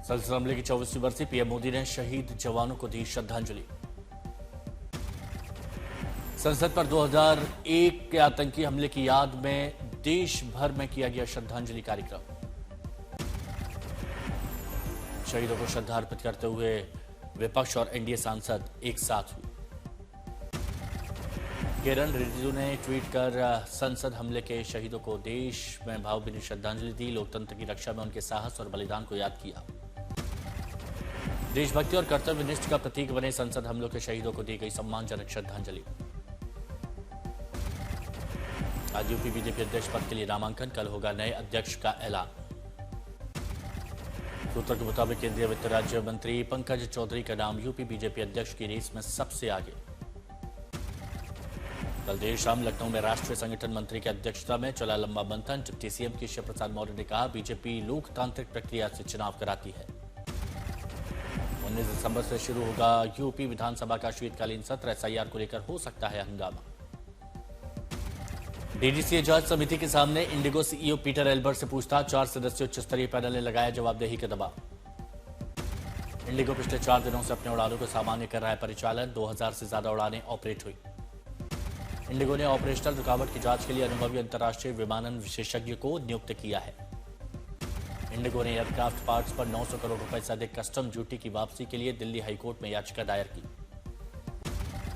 संसद हमले की 24वीं बरसी, पीएम मोदी ने शहीद जवानों को दी श्रद्धांजलि। संसद पर 2001 के आतंकी हमले की याद में देश भर में किया गया श्रद्धांजलि कार्यक्रम। शहीदों को श्रद्धा अर्पित करते हुए विपक्ष और एनडीए सांसद एक साथ हुए। किरण रिजिजू ने ट्वीट कर संसद हमले के शहीदों को देश में भावभीनी श्रद्धांजलि दी। लोकतंत्र की रक्षा में उनके साहस और बलिदान को याद किया। देशभक्ति और कर्तव्यनिष्ठ का प्रतीक बने संसद हमलों के शहीदों को दी गई सम्मानजनक श्रद्धांजलि। आज यूपी बीजेपी अध्यक्ष पद के लिए नामांकन, कल होगा नए अध्यक्ष का ऐलान। सूत्रों के मुताबिक केंद्रीय वित्त राज्य मंत्री पंकज चौधरी का नाम यूपी बीजेपी अध्यक्ष की रेस में सबसे आगे। कल देर शाम लखनऊ में राष्ट्रीय संगठन मंत्री की अध्यक्षता में चला लंबा मंथन। डिप्टी सीएम केशव प्रसाद मौर्य ने कहा, बीजेपी लोकतांत्रिक प्रक्रिया से चुनाव कराती है। 19 दिसंबर से शुरू होगा यूपी विधानसभा का शीतकालीन सत्र, एसआईआर को लेकर हो सकता है हंगामा। डीजीसीए जांच समिति के सामने इंडिगो सीईओ पीटर एल्बर्ट से पूछताछ, 4 सदस्यीय उच्च स्तरीय पैनल ने लगाया जवाबदेही का दबाव। इंडिगो पिछले 4 दिनों से अपने उड़ानों को सामान्य कर रहा है परिचालन, 2000 से ज्यादा उड़ानें ऑपरेट हुई। इंडिगो ने ऑपरेशनल रुकावट की जांच के लिए अनुभवी अंतर्राष्ट्रीय विमानन विशेषज्ञ को नियुक्त किया है। इंडिगो ने एयरक्राफ्ट पार्ट्स पर 900 करोड़ रुपए से अधिक कस्टम ड्यूटी की वापसी के लिए दिल्ली हाईकोर्ट में याचिका दायर की।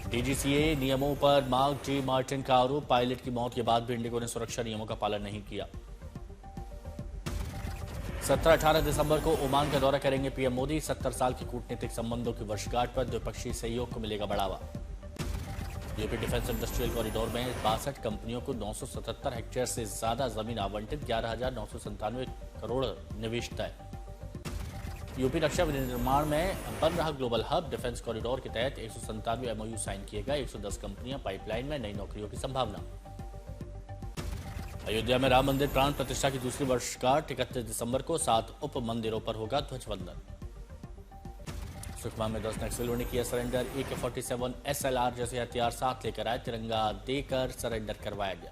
डीजीसीए नियमों पर मार्क जी मार्टिन का आरोप, पायलट की मौत के बाद भी इंडिगो ने सुरक्षा नियमों का पालन नहीं किया। 17-18 दिसंबर को ओमान का दौरा करेंगे पीएम मोदी। 70 साल की कूटनीतिक संबंधों की वर्षगांठ पर द्विपक्षीय सहयोग को मिलेगा बढ़ावा। यूपी डिफेंस इंडस्ट्रियल कॉरिडोर में 62 कंपनियों को 977 हेक्टेयर से ज्यादा जमीन आवंटित, 11,997 करोड़ निवेश तय। यूपी रक्षा विनिर्माण में बन रहा ग्लोबल हब, डिफेंस कॉरिडोर के तहत 197 एमओयू साइन किए गए, 110 कंपनियां पाइपलाइन में, नई नौकरियों की संभावना। अयोध्या में राम मंदिर प्राण प्रतिष्ठा की दूसरी वर्षगांठ, 31 दिसंबर को 7 उप मंदिरों पर होगा ध्वजवंदन। सुकमा में 10 नक्सलियों ने किया सरेंडर, AK-47 SLR जैसे हथियार साथ लेकर आए, तिरंगा देकर सरेंडर करवाया गया।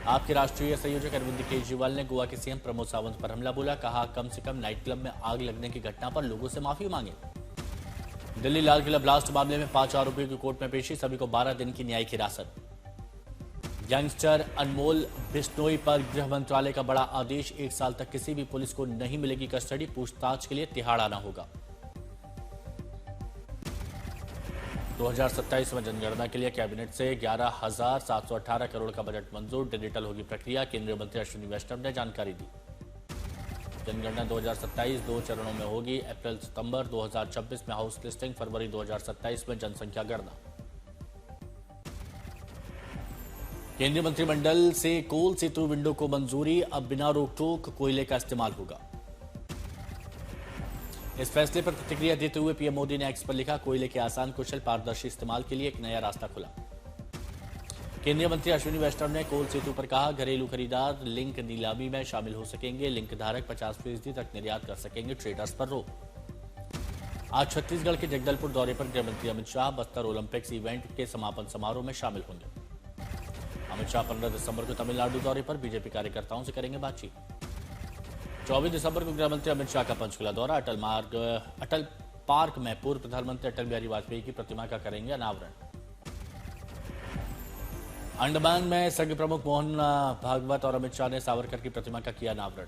आपके राष्ट्रीय संयोजक अरविंद केजरीवाल ने गोवा के सीएम प्रमोद सावंत पर हमला बोला, कहा कम से कम नाइट क्लब में आग लगने की घटना पर लोगों से माफी मांगे। दिल्ली लाल किला ब्लास्ट मामले में 5 आरोपियों की कोर्ट में पेशी, सभी को 12 दिन की न्यायिक हिरासत। गैंगस्टर अनमोल बिश्नोई पर गृह मंत्रालय का बड़ा आदेश, 1 साल तक किसी भी पुलिस को नहीं मिलेगी कस्टडी, पूछताछ के लिए तिहाड़ आना होगा। 2027 में जनगणना के लिए कैबिनेट से 11,718 करोड़ का बजट मंजूर, डिजिटल होगी प्रक्रिया, केंद्रीय मंत्री अश्विनी वैष्णव ने जानकारी दी। जनगणना 2027 2 चरणों में होगी, अप्रैल-सितंबर 2026 में हाउस लिस्टिंग, फरवरी 2027 में जनसंख्या गणना। केंद्रीय मंत्रिमंडल से कोल सेतु विंडो को मंजूरी, अब बिना रोक-टोक कोयले का इस्तेमाल होगा। इस फैसले पर प्रतिक्रिया देते हुए पीएम मोदी ने एक्स पर लिखा, कोयले के आसान, कुशल, पारदर्शी इस्तेमाल के लिए एक नया रास्ता खुला। केंद्रीय मंत्री अश्विनी वैष्णव ने कोल सेतु पर कहा, घरेलू खरीदार लिंक नीलामी में शामिल हो सकेंगे, लिंक धारक 50% तक निर्यात कर सकेंगे, ट्रेडर्स पर रोक। आज छत्तीसगढ़ के जगदलपुर दौरे पर गृह मंत्री अमित शाह बस्तर ओलंपिक्स इवेंट के समापन समारोह में शामिल होंगे। अमित शाह 15 दिसंबर को तमिलनाडु दौरे पर बीजेपी कार्यकर्ताओं से करेंगे बातचीत। 24 दिसंबर को गृहमंत्री अमित शाह का पंचकुला दौरा, अटल पार्क में पूर्व प्रधानमंत्री अटल बिहारी वाजपेयी की प्रतिमा का करेंगे अनावरण। अंडमान में संघ प्रमुख मोहन भागवत और अमित शाह ने सावरकर की प्रतिमा का किया अनावरण।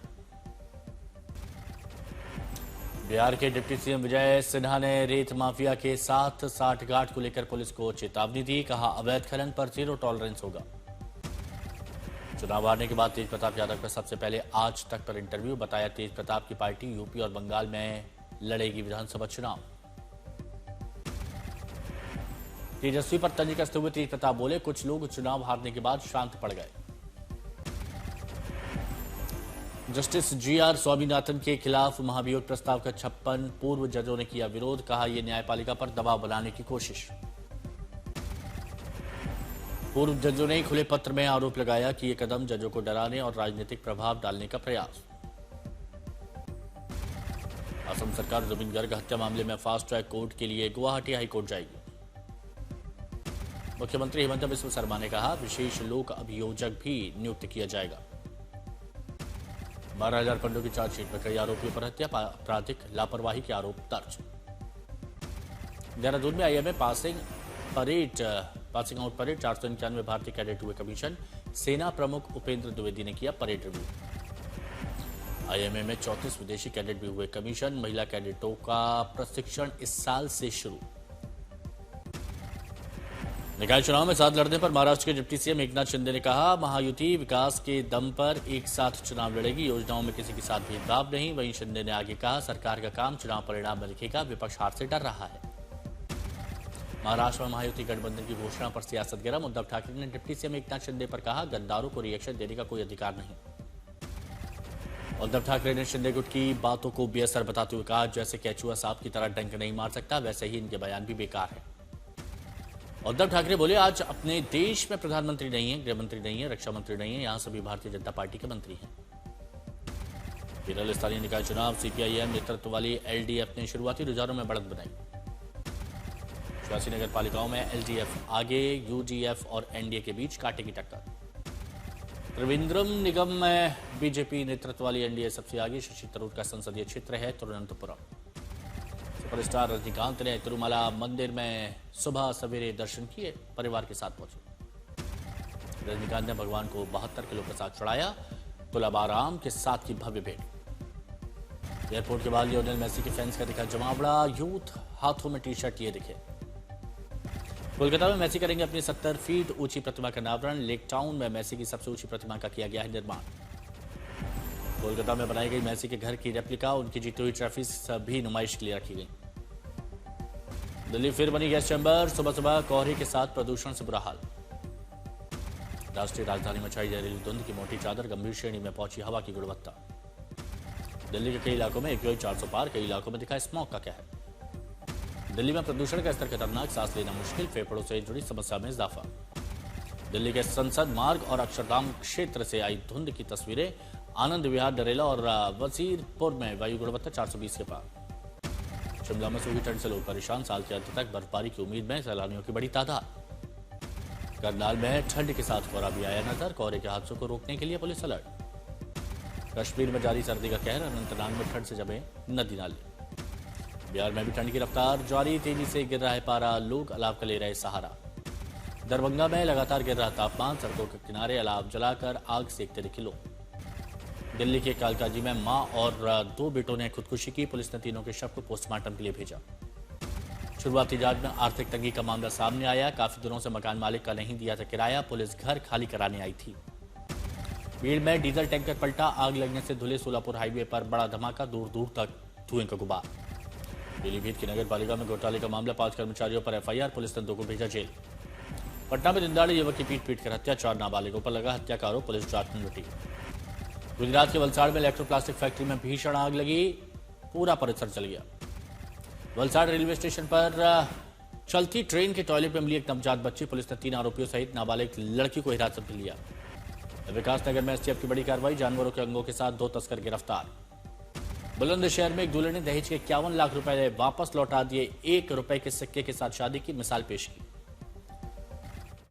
बिहार के डिप्टी सीएम विजय सिन्हा ने रेत माफिया के साथ साठगांठ को लेकर पुलिस को चेतावनी दी, कहा अवैध खनन पर 0 टॉलरेंस होगा। चुनाव हारने के बाद तेज प्रताप यादव का सबसे पहले आज तक पर इंटरव्यू, बताया तेज प्रताप की पार्टी यूपी और बंगाल में लड़ेगी विधानसभा चुनाव। तेजस्वी पर तंज कसते हुए तेज प्रताप बोले, कुछ लोग चुनाव हारने के बाद शांत पड़ गए। जस्टिस GR स्वामीनाथन के खिलाफ महाभियोग प्रस्ताव का 56 पूर्व जजों ने किया विरोध, कहा यह न्यायपालिका पर दबाव बनाने की कोशिश। पूर्व जजों ने खुले पत्र में आरोप लगाया कि यह कदम जजों को डराने और राजनीतिक प्रभाव डालने का प्रयास। असम सरकार जुबिन गर्ग हत्या मामले में फास्ट ट्रैक कोर्ट के लिए गुवाहाटी हाईकोर्ट जाएगी। मुख्यमंत्री हेमंत बिस्व शर्मा ने कहा, विशेष लोक अभियोजक भी नियुक्त किया जाएगा। 12 झारखंडों की चार्जशीट में कई आरोपियों पर हत्या, आपराधिक लापरवाही के आरोप दर्ज। देहरादून में आईएमए पासिंग आउट परेड 491 भारतीय कैडेट हुए कमीशन, सेना प्रमुख उपेंद्र द्विवेदी ने किया परेड रिव्यू। आईएमए में 34 विदेशी कैडेट भी हुए कमीशन, महिला कैडेटों का प्रशिक्षण इस साल से शुरू। निकाय चुनाव में साथ लड़ने पर महाराष्ट्र के डिप्टी सीएम एकनाथ शिंदे ने कहा, महायुति विकास के दम पर एक साथ चुनाव लड़ेगी, योजनाओं में किसी के साथ भेदभाव नहीं। वहीं शिंदे ने आगे कहा, सरकार का काम चुनाव परिणाम में दिखेगा, विपक्ष हार से डर रहा है। महाराष्ट्र में महायुति गठबंधन की घोषणा पर सियासत गर्म, उद्धव ठाकरे ने डिप्टी सीएम एकनाथ शिंदे पर कहा, गद्दारों को रिएक्शन देने का कोई अधिकार नहीं। उद्धव ठाकरे ने शिंदे गुट की बातों को बेअसर बताते हुए कहा, जैसे केचुआ सांप की तरह डंक नहीं मार सकता, वैसे ही इनके बयान भी बेकार है। उद्धव ठाकरे बोले, आज अपने देश में प्रधानमंत्री नहीं है, गृह मंत्री नहीं है, रक्षा मंत्री नहीं है, यहां सभी भारतीय जनता पार्टी के मंत्री हैं। केरल स्थानीय निकाय चुनाव, सीपीआईएम नेतृत्व वाली एलडीएफ ने शुरुआती रुझानों में बढ़त बनाई। 86 नगर पालिकाओं में एलडीएफ आगे, यूडीएफ और एनडीए के बीच कांटे की टक्कर। त्रिवेंद्रम निगम में बीजेपी नेतृत्व वाली एनडीए सबसे आगे, शशि थरूर का संसदीय क्षेत्र है तिरुवनंतपुरम। सुपरस्टार रजनीकांत ने तिरुमला मंदिर में सुबह सवेरे दर्शन किए, परिवार के साथ पहुंचे। रजनीकांत ने भगवान को 72 किलो प्रसाद चढ़ाया, तुलाबाराम के साथ की भव्य भेंट। एयरपोर्ट के बाद लियोनेल मेसी के फैंस का दिखा जमावड़ा, यूथ हाथों में टी शर्ट लिए दिखे। कोलकाता में मेसी करेंगे अपनी 70 फीट ऊंची प्रतिमा का अनावरण, लेक टाउन में मेसी की सबसे ऊंची प्रतिमा का किया गया है निर्माण। कोलकाता में बनाई गई मेसी के घर की रेप्लिका, उनकी जीती हुई ट्रॉफीज भी नुमाइश के लिए रखी गई। दिल्ली फिर बनी गैस चैम्बर, सुबह सुबह कोहरे के साथ प्रदूषण से बुरा हाल। राष्ट्रीय राजधानी में छाई जहरीली धुंध की मोटी चादर, गंभीर श्रेणी में पहुंची हवा की गुणवत्ता। दिल्ली के कई इलाकों में AQI 400 पार, कई इलाकों में दिखा स्मॉग का कहर। दिल्ली में प्रदूषण का स्तर खतरनाक, सांस लेना मुश्किल, फेफड़ों से जुड़ी समस्या में इजाफा। दिल्ली के संसद मार्ग और अक्षरधाम क्षेत्र से आई धुंध की तस्वीरें, आनंद विहार, नरेला और वजीरपुर में वायु गुणवत्ता 420 के पार। शिमला में सूखी ठंड से लोग परेशान, साल के अंत तक बर्फबारी की उम्मीद में सैलानियों की बड़ी तादाद। करनाल में ठंड के साथ कोहरा भी आया नजर, कोहरे के हादसों को रोकने के लिए पुलिस अलर्ट। कश्मीर में जारी सर्दी का कहर, अनंतनाग में ठंड से जमे नदी नाले। बिहार में भी ठंड की रफ्तार जारी, तेजी से गिर रहा है पारा, लोग अलाव का ले रहे सहारा। दरभंगा में लगातार गिर रहा तापमान, सड़कों के किनारे अलाव जलाकर आग सेकते दिखे लोग। दिल्ली के कालकाजी में मां और 2 बेटों ने खुदकुशी की, पुलिस ने तीनों के शव को पोस्टमार्टम के लिए भेजा। शुरुआती जांच में आर्थिक तंगी का मामला सामने आया, काफी दिनों से मकान मालिक का नहीं दिया था किराया, पुलिस घर खाली कराने आई थी। भीड़ में डीजल टैंकर पलटा, आग लगने से धुले सोलापुर हाईवे पर बड़ा धमाका, दूर दूर तक धुएं का गुबार। पीलीभीत की नगर पालिका में घोटाले का मामला, 5 कर्मचारियों पर एफआईआर, पुलिस ने 2 को भेजा जेल। पटना में दिनदाड़े युवक की पीट कर हत्या, 4 नाबालिगों पर लगा हत्या का आरोप, पुलिस जांच में जुटी। गुजरात के वलसाड़ में इलेक्ट्रोप्लास्टिक फैक्ट्री में भीषण आग लगी, पूरा परिसर जल गया। वलसाड़ रेलवे स्टेशन पर चलती ट्रेन के टॉयलेट में मिली एक नवजात बच्ची, पुलिस ने 3 आरोपियों सहित नाबालिग लड़की को हिरासत में लिया। विकासनगर में एसटीएफ की बड़ी कार्रवाई, जानवरों के अंगों के साथ 2 तस्कर गिरफ्तार। बुलंदशहर में एक दूल्हे ने दहेज के 51 लाख रुपए वापस लौटा दिए, 1 रुपए के सिक्के के साथ शादी की मिसाल पेश की।